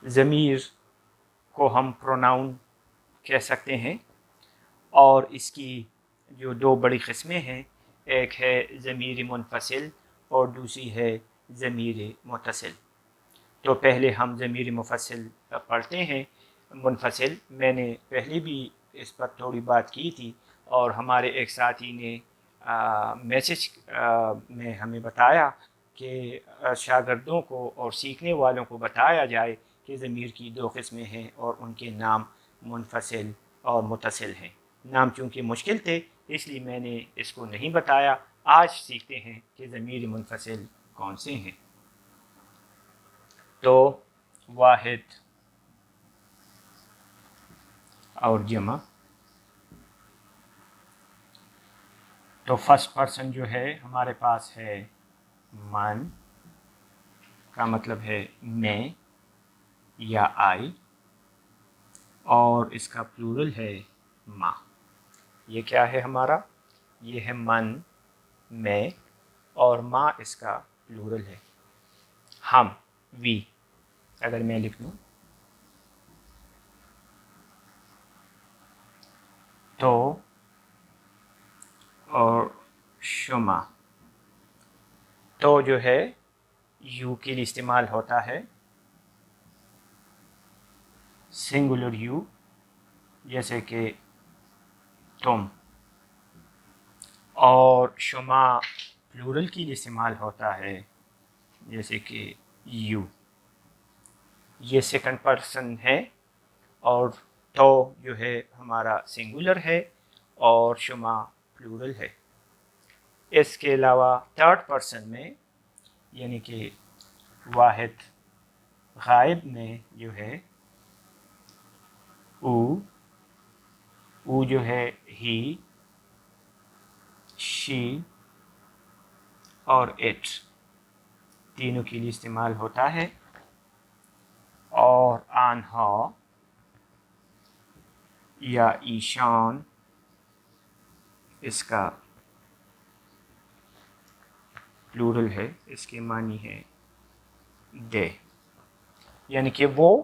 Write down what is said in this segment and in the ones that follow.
ضمیر کو ہم پروناؤن کہہ سکتے ہیں، اور اس کی جو دو بڑی قسمیں ہیں، ایک ہے ضمیر منفصل اور دوسری ہے ضمیر متصل۔ تو پہلے ہم ضمیر منفصل پڑھتے ہیں۔ منفصل میں نے پہلے بھی اس پر تھوڑی بات کی تھی، اور ہمارے ایک ساتھی نے میسج میں ہمیں بتایا کہ شاگردوں کو اور سیکھنے والوں کو بتایا جائے کہ ضمیر کی دو قسمیں ہیں اور ان کے نام منفصل اور متصل ہیں۔ نام چونکہ مشکل تھے اس لیے میں نے اس کو نہیں بتایا۔ آج سیکھتے ہیں کہ ضمیر منفصل کون سے ہیں۔ تو واحد اور جمع، تو فرسٹ پرسن جو ہے ہمارے پاس ہے من، کا مطلب ہے میں یا آئی، اور اس کا پلورل ہے ما۔ یہ کیا ہے ہمارا؟ یہ ہے من، میں، اور ما اس کا پلورل ہے، ہم، وی۔ اگر میں لکھ لوں تو اور شما، تو جو ہے یو کے لیے استعمال ہوتا ہے، سنگولر یو، جیسے کہ تم، اور شما پلورل کے لیے استعمال ہوتا ہے جیسے کہ یو۔ یہ سیکنڈ پرسن ہے، اور تو جو ہے ہمارا سنگولر ہے اور شما پلورل ہے۔ اس کے علاوہ تھرڈ پرسن میں یعنی کہ واحد غائب میں جو ہے او جو ہے ہی، شی اور اٹ، تینوں کے لیے استعمال ہوتا ہے، اور آنہا یا ایشان اس کا پلورل ہے، اس کے معنی ہے دے، یعنی کہ وہ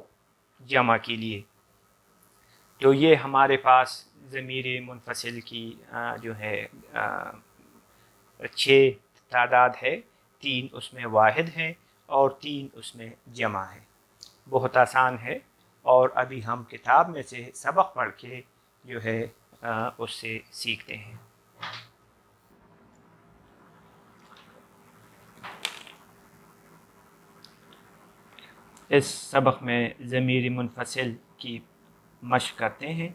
جمع کے لیے۔ تو یہ ہمارے پاس ضمیر منفصل کی جو ہے 6 تعداد ہے، 3 اس میں واحد ہیں اور 3 اس میں جمع ہے۔ بہت آسان ہے، اور ابھی ہم کتاب میں سے سبق پڑھ کے جو ہے اس سے سیکھتے ہیں۔ اس سبق میں ضمیر منفصل کی مشق کرتے ہیں۔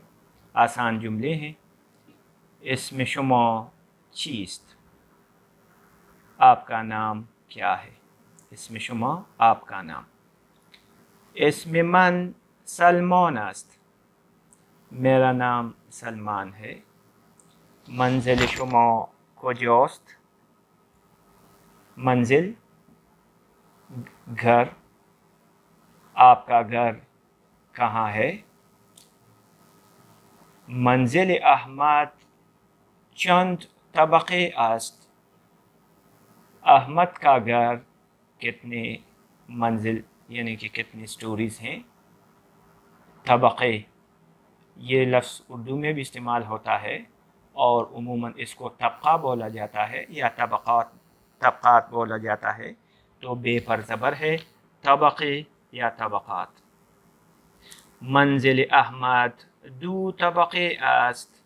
آسان جملے ہیں۔ اسم شما چیست؟ آپ کا نام کیا ہے؟ اسم شما آپ کا نام۔ اسم من سلمان است، میرا نام سلمان ہے۔ منزل شما کجاست؟ منزل گھر، آپ کا گھر کہاں ہے؟ منزل احمد چند طبقه است؟ احمد کا گھر کتنے منزل یعنی کہ کتنے سٹوریز ہیں؟ طبقے، یہ لفظ اردو میں بھی استعمال ہوتا ہے، اور عموماً اس کو طبقہ بولا جاتا ہے یا طبقات بولا جاتا ہے، تو بے پر زبر ہے، طبقے یا طبقات۔ منزل احمد دو طبقه است،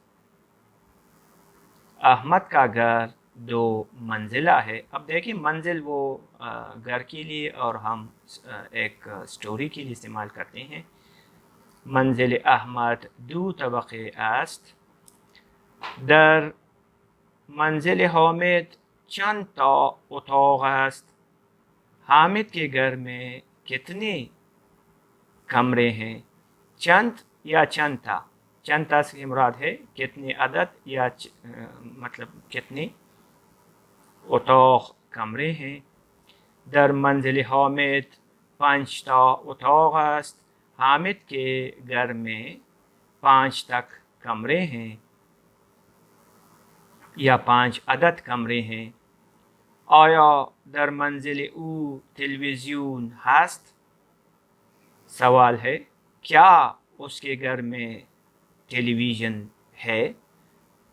احمد کا گھر 2 منزلہ ہے۔ اب دیکھیں منزل وہ گھر کے لیے اور ہم ایک سٹوری کے لیے استعمال کرتے ہیں۔ منزل احمد 2 طبقه است، در منزل حامد چند تا اتاق است؟ حامد کے گھر میں کتنے کمرے ہیں؟ چند یا چند تا سے مراد ہے کتنے عدد یا مطلب کتنے اتاق کمرے ہیں۔ در منزل حامد 5 تا اتاق است، حامد کے گھر میں 5 تک کمرے ہیں یا 5 عدد کمرے ہیں۔ آیا در منزل او تلویزیون هست؟ سوال ہے کیا اس کے گھر میں ٹیلی ویژن ہے؟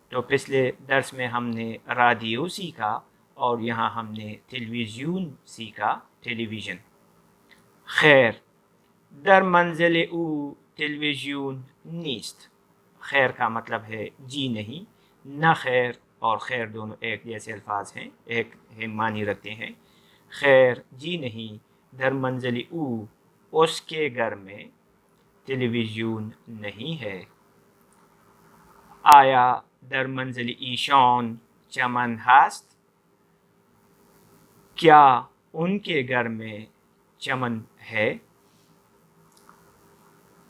تو پچھلے درس میں ہم نے رادیو سیکھا اور یہاں ہم نے ٹیلی ویژن سیکھا، ٹیلی ویژن۔ خیر، در منزل او تلویزیون نیست۔ خیر کا مطلب ہے جی نہیں، نہ خیر اور خیر دونوں ایک جیسے الفاظ ہیں، ایک معنی رکھتے ہیں۔ خیر جی نہیں، در منزل او اس کے گھر میں ٹیلی ویژن نہیں ہے۔ آیا در منزل ایشان چمن هست؟ کیا ان کے گھر میں چمن ہے؟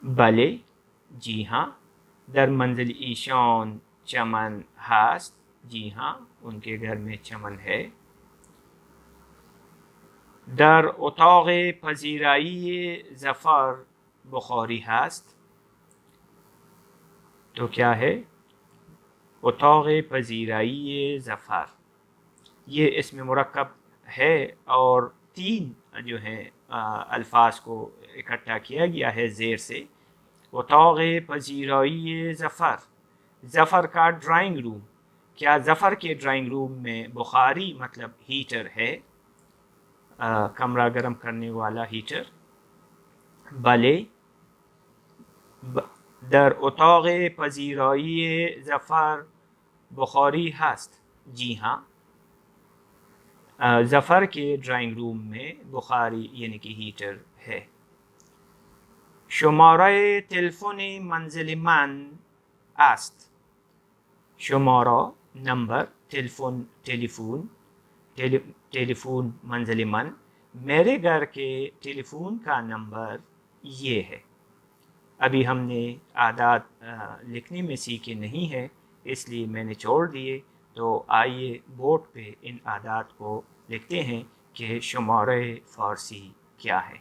بلے جی ہاں، در منزل ایشان چمن هست، جی ہاں ان کے گھر میں چمن ہے۔ در اتاق پذیرائی ظفر بخاری هست؟ تو کیا ہے؟ اتاق پذیرائی ظفر، یہ اسم مرکب ہے اور تین جو ہیں الفاظ کو اکٹھا کیا گیا ہے زیر سے۔ اتاق پذیرائی ظفر، ظفر کا ڈرائنگ روم، کیا ظفر کے ڈرائنگ روم میں بخاری مطلب ہیٹر ہے، کمرہ گرم کرنے والا ہیٹر؟ بلے، در اتاق پذیرائی ظفر بخاری هست، جی ہاں ظفر کے ڈرائنگ روم میں بخاری یعنی کہ ہیٹر ہے۔ شماره تلفن منزل من است۔ شماره نمبر، تلفن ٹیلیفون، ٹیلیفون منزل من، میرے گھر کے ٹیلی فون کا نمبر یہ ہے۔ ابھی ہم نے اعداد لکھنے میں سیکھے نہیں ہیں اس لیے میں نے چھوڑ دیے، تو آئیے بورڈ پہ ان اعداد کو لکھتے ہیں کہ شمارہ فارسی کیا ہے۔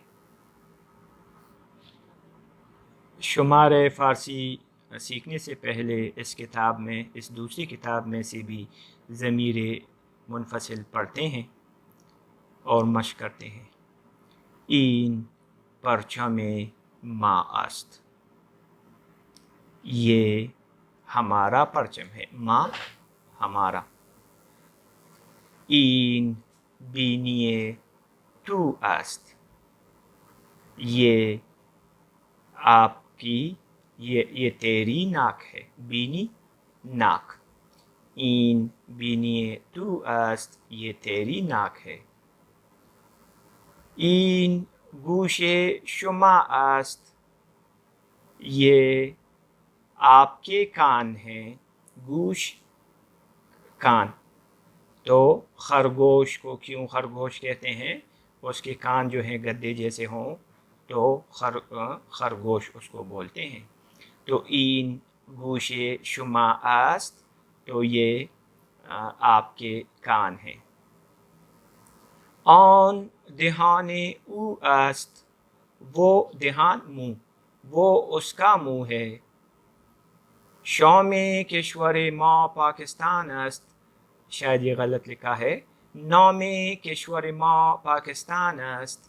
شمارہ فارسی سیکھنے سے پہلے اس کتاب میں، اس دوسری کتاب میں سے بھی ضمیر منفصل پڑھتے ہیں اور مشق کرتے ہیں۔ این پرچم ما است، یہ ہمارا پرچم ہے، ما ہمارا۔ این بینی تو است، یہ آپ کی، یہ تیری ناک ہے، بینی ناک۔ این بینی تو است، یہ تیری ناک ہے۔ این گوش شما است، یہ آپ کے کان ہیں، گوش کان۔ تو خرگوش کو کیوں خرگوش کہتے ہیں؟ اس کے کان جو ہیں گدے جیسے ہوں تو خرگوش اس کو بولتے ہیں۔ تو این گوش شما است، تو یہ آپ کے کان ہیں۔ آن دهان او است، وہ دهان منہ، وہ اس کا منہ ہے۔ شام کشور ما پاکستان است، شاید یہ غلط لکھا ہے، نام کشور ما پاکستان است،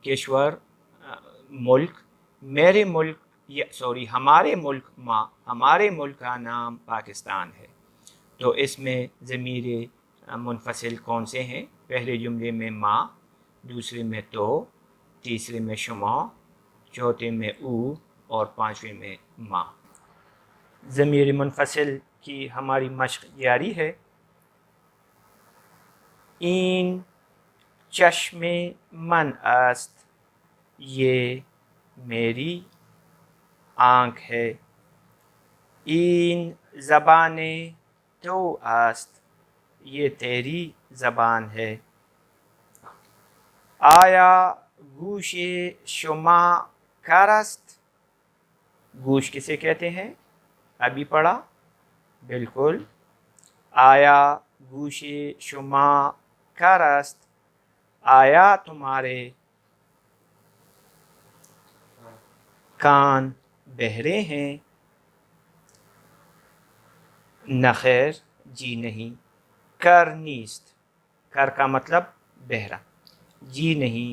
کشور ملک، میرے ملک ہمارے ملک ما، ہمارے ملک کا نام پاکستان ہے۔ تو اس میں ضمیر منفصل کون سے ہیں؟ پہلے جملے میں ما، دوسرے میں تو، تیسرے میں شما، چوتھے میں او اور پانچویں میں ما۔ ضمیر منفصل کی ہماری مشق جاری ہے۔ این چشم من است، یہ میری آنکھ ہے۔ این زبان تو است، یہ تیری زبان ہے۔ آیا گوش شما کر است، گوش کسے کہتے ہیں؟ ابھی پڑھا، بالکل۔ آیا گوش شما کر است، آیا تمہارے کان بہرے ہیں؟ نخیر جی نہیں، کر نیست، کر کا مطلب بہرا، جی نہیں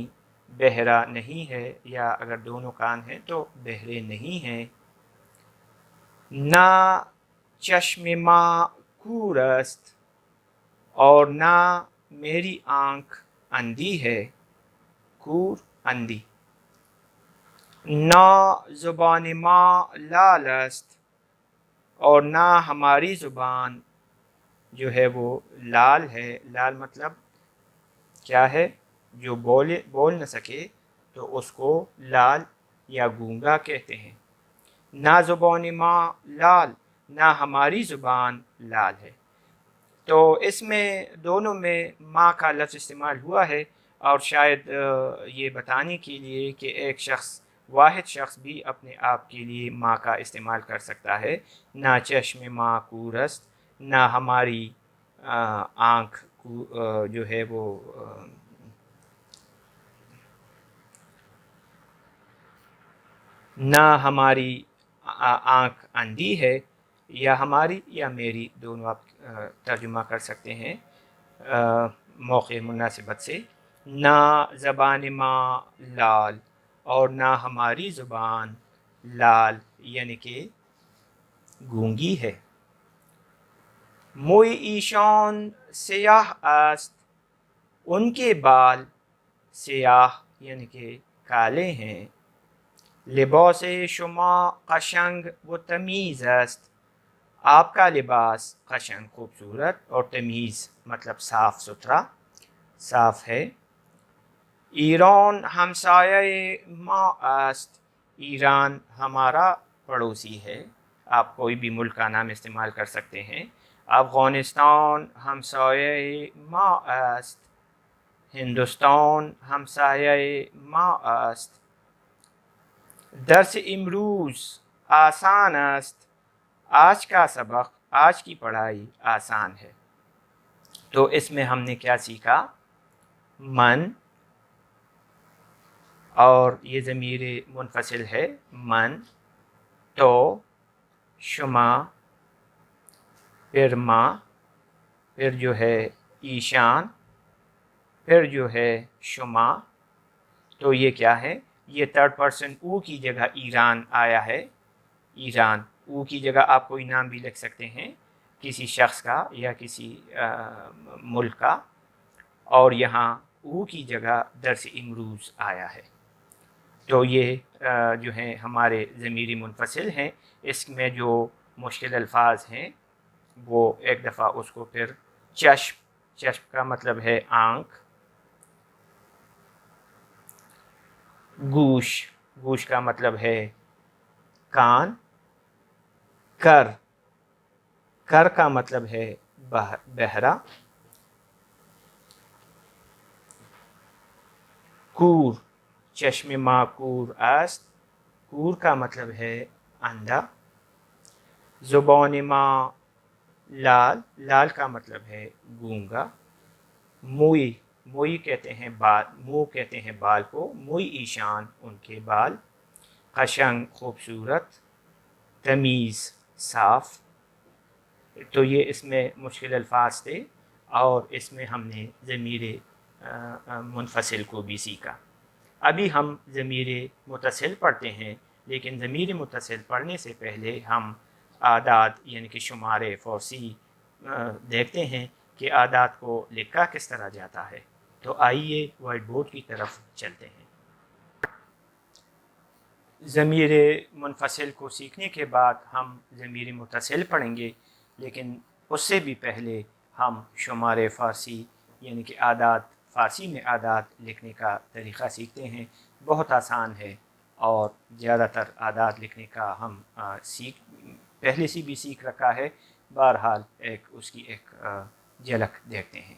بہرا نہیں ہے، یا اگر دونوں کان ہیں تو بہرے نہیں ہیں۔ نہ چشم ماں کور است، اور نہ میری آنکھ اندھی ہے، کور اندھی۔ نہ زبان ماں لال است، اور نہ ہماری زبان جو ہے وہ لال ہے۔ لال مطلب کیا ہے؟ جو بول نہ سکے تو اس کو لال یا گونگا کہتے ہیں۔ نہ زبان ماں لال، نہ ہماری زبان لال ہے۔ تو اس میں دونوں میں ماں کا لفظ استعمال ہوا ہے، اور شاید یہ بتانے کے لیے کہ ایک شخص، واحد شخص بھی اپنے آپ کے لیے ماں کا استعمال کر سکتا ہے۔ نہ چشم ماں کور است، نہ ہماری آنکھ جو ہے وہ نہ ہماری آنکھ اندھی ہے، یا ہماری یا میری، دونوں آپ ترجمہ کر سکتے ہیں موقع مناسبت سے۔ نہ زبان ماں لال، اور نہ ہماری زبان لال یعنی کہ گونگی ہے۔ موی ایشان سیاہ است، ان کے بال سیاہ یعنی کہ کالے ہیں۔ لباس شما قشنگ و تمیز است، آپ کا لباس قشنگ خوبصورت، اور تمیز مطلب صاف ستھرا، صاف ہے۔ ایران ہمسایہ ما است، ایران ہمارا پڑوسی ہے۔ آپ کوئی بھی ملک کا نام استعمال کر سکتے ہیں۔ افغانستان ہمسایہ ما است، ہندوستان ہمسایہ ما است۔ درس امروز آسان است، آج کا سبق، آج کی پڑھائی آسان ہے۔ تو اس میں ہم نے کیا سیکھا؟ من، اور یہ ضمیر منفصل ہے، من، تو، شما، پھر ماں، پھر جو ہے ایشان، پھر جو ہے شما۔ تو یہ کیا ہے؟ یہ تھرڈ پرسن او کی جگہ ایران آیا ہے۔ ایران، او کی جگہ آپ کوئی نام بھی لکھ سکتے ہیں، کسی شخص کا یا کسی ملک کا، اور یہاں او کی جگہ درس امروز آیا ہے۔ تو یہ جو ہیں ہمارے ضمیری منفصل ہیں۔ اس میں جو مشکل الفاظ ہیں وہ ایک دفعہ اس کو پھر چشم، چشم کا مطلب ہے آنکھ، گوش، گوش کا مطلب ہے کان، کر، کر کا مطلب ہے بہرا، کور، چشم ما کور است، کور کا مطلب ہے اندھا۔ زبان ما لال، لال کا مطلب ہے گونگا۔ موئی، موئی کہتے ہیں بال، منہ کہتے ہیں بال کو، موئی ایشان ان کے بال۔ قشنگ خوبصورت، تمیز صاف۔ تو یہ اس میں مشکل الفاظ تھے، اور اس میں ہم نے ضمیر منفصل کو بھی سیکھا۔ ابھی ہم ضمیر متصل پڑھتے ہیں، لیکن ضمیر متصل پڑھنے سے پہلے ہم اعداد یعنی کہ شمار فارسی دیکھتے ہیں کہ اعداد کو لکھا کس طرح جاتا ہے۔ تو آئیے وائٹ بورڈ کی طرف چلتے ہیں۔ ضمیر منفصل کو سیکھنے کے بعد ہم ضمیر متصل پڑھیں گے، لیکن اس سے بھی پہلے ہم شمار فارسی یعنی کہ اعداد، فارسی میں اعداد لکھنے کا طریقہ سیکھتے ہیں۔ بہت آسان ہے، اور زیادہ تر اعداد لکھنے کا ہم پہلے سے بھی سیکھ رکھا ہے۔ بہرحال اس کی ایک جھلک دیکھتے ہیں۔